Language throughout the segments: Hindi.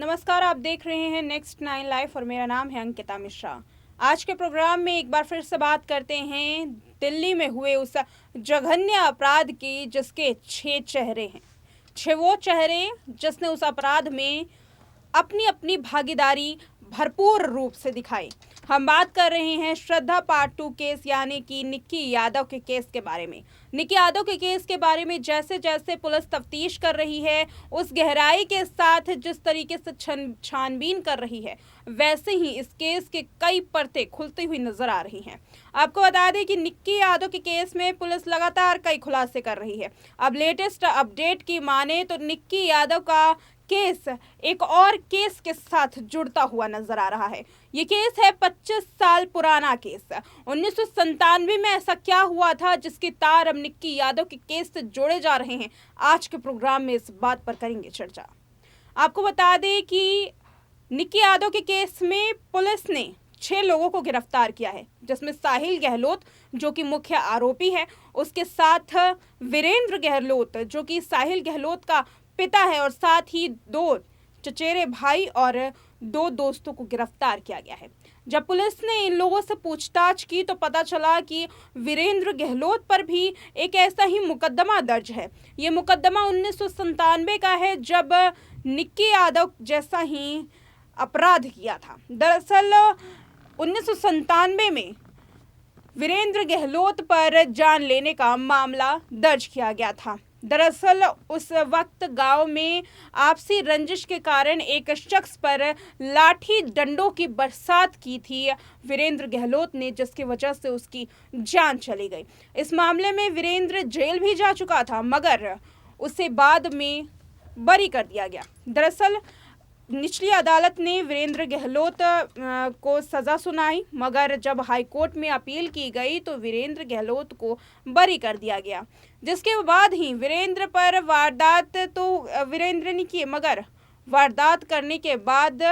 नमस्कार, आप देख रहे हैं नेक्स्ट 9 लाइफ और मेरा नाम है अंकिता मिश्रा। आज के प्रोग्राम में एक बार फिर से बात करते हैं दिल्ली में हुए उस जघन्य अपराध की जिसके 6 चेहरे हैं। 6 वो चेहरे जिसने उस अपराध में अपनी अपनी भागीदारी भरपूर रूप से दिखाई। हम बात कर रहे हैं श्रद्धा पार्ट 2 केस यानी कि निक्की यादव के केस के बारे में। निक्की यादव के केस के बारे में जैसे जैसे पुलिस तफ्तीश कर रही है, उस गहराई के साथ जिस तरीके से छानबीन कर रही है, वैसे ही इस केस के कई परतें खुलती हुई नजर आ रही हैं। आपको बता दें कि निक्की यादव के केस में पुलिस लगातार कई खुलासे कर रही है। अब लेटेस्ट अपडेट की माने तो निक्की यादव का केस एक और केस के साथ जुड़ता हुआ नजर आ रहा है। ये केस है 25 साल पुराना केस। 1997 में ऐसा क्या हुआ था जिसके तार अब निक्की यादव के केस से जोड़े जा रहे हैं। आज के प्रोग्राम में इस बात पर करेंगे चर्चा। आपको बता दें कि निक्की यादव के केस में पुलिस ने 6 लोगों को गिरफ्तार किया है, जिसमें साहिल गहलोत जो कि मुख्य आरोपी है, उसके साथ वीरेंद्र गहलोत जो कि साहिल गहलोत का पिता है, और साथ ही 2 चचेरे भाई और 2 दोस्तों को गिरफ्तार किया गया है। जब पुलिस ने इन लोगों से पूछताछ की तो पता चला कि वीरेंद्र गहलोत पर भी एक ऐसा ही मुकदमा दर्ज है। ये मुकदमा 1997 का है, जब निक्की यादव जैसा ही अपराध किया था। दरअसल 1997 में वीरेंद्र गहलोत पर जान लेने का मामला दर्ज किया गया था। दरअसल उस वक्त गांव में आपसी रंजिश के कारण एक शख्स पर लाठी डंडों की बरसात की थी वीरेंद्र गहलोत ने, जिसकी वजह से उसकी जान चली गई। इस मामले में वीरेंद्र जेल भी जा चुका था, मगर उसे बाद में बरी कर दिया गया। दरअसल निचली अदालत ने वीरेंद्र गहलोत को सज़ा सुनाई, मगर जब हाई कोर्ट में अपील की गई तो वीरेंद्र गहलोत को बरी कर दिया गया। जिसके बाद ही वीरेंद्र पर वारदात तो वीरेंद्र ने की, मगर वारदात करने के बाद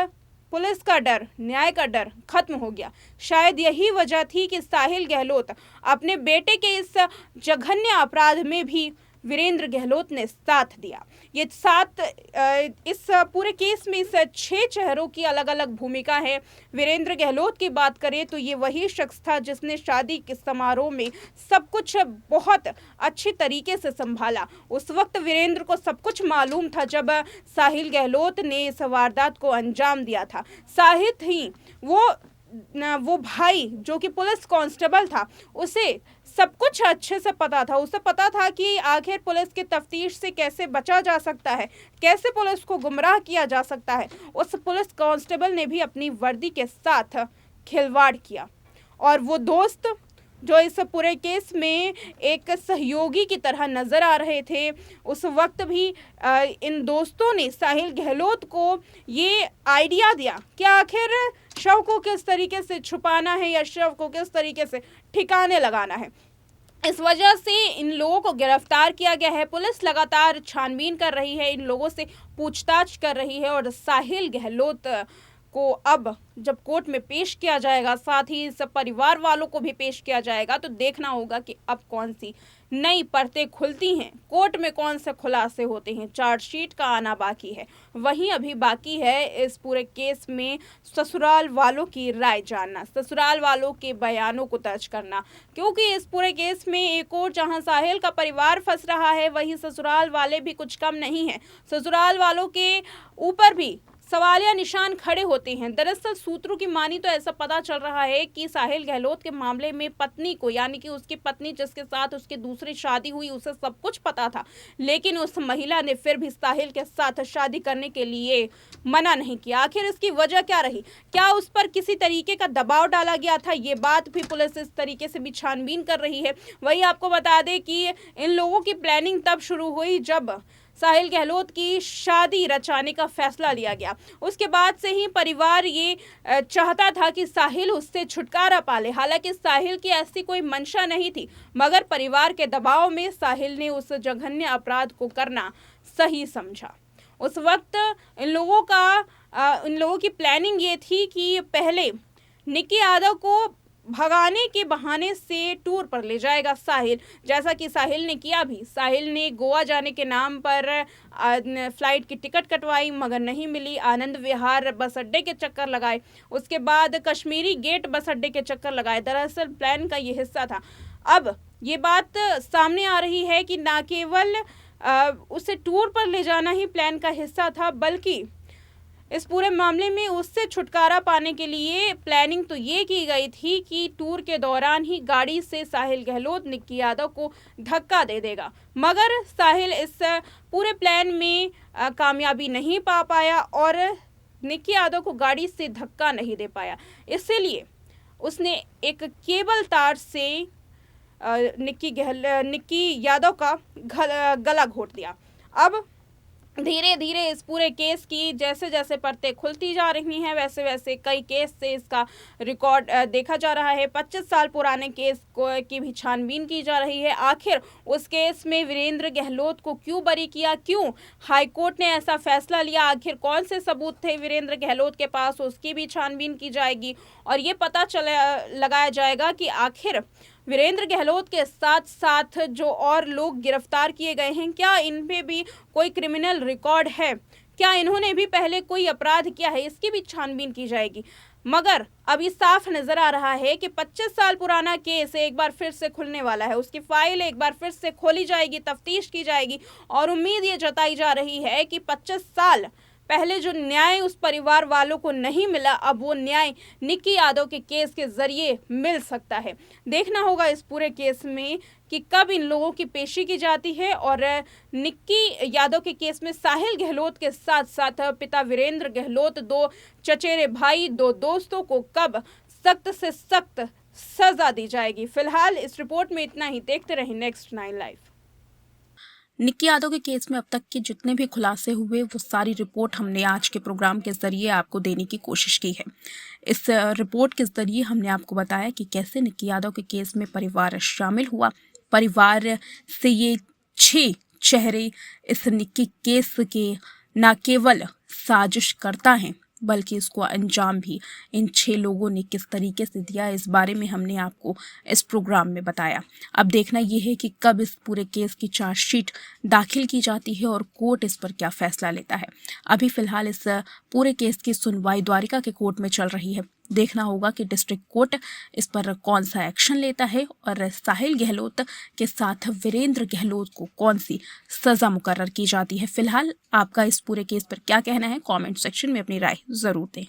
पुलिस का डर, न्याय का डर खत्म हो गया। शायद यही वजह थी कि साहिल गहलोत अपने बेटे के इस जघन्य अपराध में भी वीरेंद्र गहलोत ने साथ दिया। ये इस पूरे केस में इस 6 चेहरों की अलग अलग भूमिका है। वीरेंद्र गहलोत की बात करें तो ये वही शख्स था जिसने शादी के समारोह में सब कुछ बहुत अच्छी तरीके से संभाला। उस वक्त वीरेंद्र को सब कुछ मालूम था जब साहिल गहलोत ने इस वारदात को अंजाम दिया था। साहिल ही वो भाई जो कि पुलिस कांस्टेबल था, उसे सब कुछ अच्छे से पता था। उसे पता था कि आखिर पुलिस की तफ्तीश से कैसे बचा जा सकता है, कैसे पुलिस को गुमराह किया जा सकता है। उस पुलिस कांस्टेबल ने भी अपनी वर्दी के साथ खिलवाड़ किया, और वो दोस्त जो इस पूरे केस में एक सहयोगी की तरह नज़र आ रहे थे, उस वक्त भी इन दोस्तों ने साहिल गहलोत को ये आइडिया दिया कि आखिर शव को किस तरीके से छुपाना है या शव को किस तरीके से ठिकाने लगाना है। इस वजह से इन लोगों को गिरफ्तार किया गया है। पुलिस लगातार छानबीन कर रही है, इन लोगों से पूछताछ कर रही है, और साहिल गहलोत को अब जब कोर्ट में पेश किया जाएगा, साथ ही सब परिवार वालों को भी पेश किया जाएगा, तो देखना होगा कि अब कौन सी नई परतें खुलती हैं, कोर्ट में कौन से खुलासे होते हैं। चार्जशीट का आना बाकी है, वहीं अभी बाकी है इस पूरे केस में ससुराल वालों की राय जानना, ससुराल वालों के बयानों को दर्ज करना, क्योंकि इस पूरे केस में एक और जहां साहिल का परिवार फंस रहा है, वहीं ससुराल वाले भी कुछ कम नहीं है। ससुराल वालों के ऊपर भी सवालिया निशान खड़े होते हैं। दरअसल सूत्रों की मानी तो ऐसा पता चल रहा है कि साहिल गहलोत के मामले में पत्नी को, यानी कि उसकी पत्नी जिसके साथ उसकी दूसरी शादी हुई, उसे सब कुछ पता था, लेकिन उस महिला ने फिर भी साहिल के साथ शादी करने के लिए मना नहीं किया। आखिर इसकी वजह क्या रही? क्या उस पर किसी तरीके का दबाव डाला गया था? ये बात भी पुलिस इस तरीके से भी छानबीन कर रही है। वही आपको बता दें कि इन लोगों की प्लानिंग तब शुरू हुई जब साहिल गहलोत की शादी रचाने का फैसला लिया गया। उसके बाद से ही परिवार ये चाहता था कि साहिल उससे छुटकारा पाले। हालांकि साहिल की ऐसी कोई मंशा नहीं थी, मगर परिवार के दबाव में साहिल ने उस जघन्य अपराध को करना सही समझा। उस वक्त इन लोगों की प्लानिंग ये थी कि पहले निक्की यादव को भगाने के बहाने से टूर पर ले जाएगा साहिल, जैसा कि साहिल ने किया भी। साहिल ने गोवा जाने के नाम पर फ्लाइट की टिकट कटवाई मगर नहीं मिली, आनंद विहार बस अड्डे के चक्कर लगाए, उसके बाद कश्मीरी गेट बस अड्डे के चक्कर लगाए। दरअसल प्लान का ये हिस्सा था। अब ये बात सामने आ रही है कि ना केवल उसे टूर पर ले जाना ही प्लान का हिस्सा था, बल्कि इस पूरे मामले में उससे छुटकारा पाने के लिए प्लानिंग तो ये की गई थी कि टूर के दौरान ही गाड़ी से साहिल गहलोत निक्की यादव को धक्का दे देगा, मगर साहिल इस पूरे प्लान में कामयाबी नहीं पा पाया और निक्की यादव को गाड़ी से धक्का नहीं दे पाया। इसीलिए उसने एक केबल तार से निक्की यादव का गला घोट दिया। अब धीरे धीरे इस पूरे केस की जैसे जैसे परतें खुलती जा रही हैं, वैसे वैसे कई केस से इसका रिकॉर्ड देखा जा रहा है। 25 साल पुराने केस की भी छानबीन की जा रही है। आखिर उस केस में वीरेंद्र गहलोत को क्यों बरी किया, क्यों हाईकोर्ट ने ऐसा फैसला लिया, आखिर कौन से सबूत थे वीरेंद्र गहलोत के पास, उसकी भी छानबीन की जाएगी और ये पता लगाया जाएगा कि आखिर वीरेंद्र गहलोत के साथ साथ जो और लोग गिरफ्तार किए गए हैं, क्या इन पे भी कोई क्रिमिनल रिकॉर्ड है, क्या इन्होंने भी पहले कोई अपराध किया है, इसकी भी छानबीन की जाएगी। मगर अभी साफ नजर आ रहा है कि 25 साल पुराना केस एक बार फिर से खुलने वाला है, उसकी फाइल एक बार फिर से खोली जाएगी, तफ्तीश की जाएगी और उम्मीद ये जताई जा रही है कि 25 साल पहले जो न्याय उस परिवार वालों को नहीं मिला, अब वो न्याय निक्की यादव के केस के जरिए मिल सकता है। देखना होगा इस पूरे केस में कि कब इन लोगों की पेशी की जाती है और निक्की यादव के केस में साहिल गहलोत के साथ साथ पिता वीरेंद्र गहलोत, दो चचेरे भाई, दो दोस्तों को कब सख्त से सख्त सजा दी जाएगी। फिलहाल इस रिपोर्ट में इतना ही। देखते रहिए नेक्स्ट 9 लाइव। निक्की यादव के केस में अब तक के जितने भी खुलासे हुए वो सारी रिपोर्ट हमने आज के प्रोग्राम के जरिए आपको देने की कोशिश की है। इस रिपोर्ट के जरिए हमने आपको बताया कि कैसे निक्की यादव के केस में परिवार शामिल हुआ, परिवार से ये 6 चेहरे इस निक्की केस के न केवल साजिश करता हैं बल्कि इसको अंजाम भी इन 6 लोगों ने किस तरीके से दिया, इस बारे में हमने आपको इस प्रोग्राम में बताया। अब देखना यह है कि कब इस पूरे केस की चार्जशीट दाखिल की जाती है और कोर्ट इस पर क्या फैसला लेता है। अभी फिलहाल इस पूरे केस की सुनवाई द्वारिका के कोर्ट में चल रही है। देखना होगा कि डिस्ट्रिक्ट कोर्ट इस पर कौन सा एक्शन लेता है और साहिल गहलोत के साथ वीरेंद्र गहलोत को कौन सी सज़ा मुकर्रर की जाती है। फिलहाल आपका इस पूरे केस पर क्या कहना है, कमेंट सेक्शन में अपनी राय ज़रूर दें।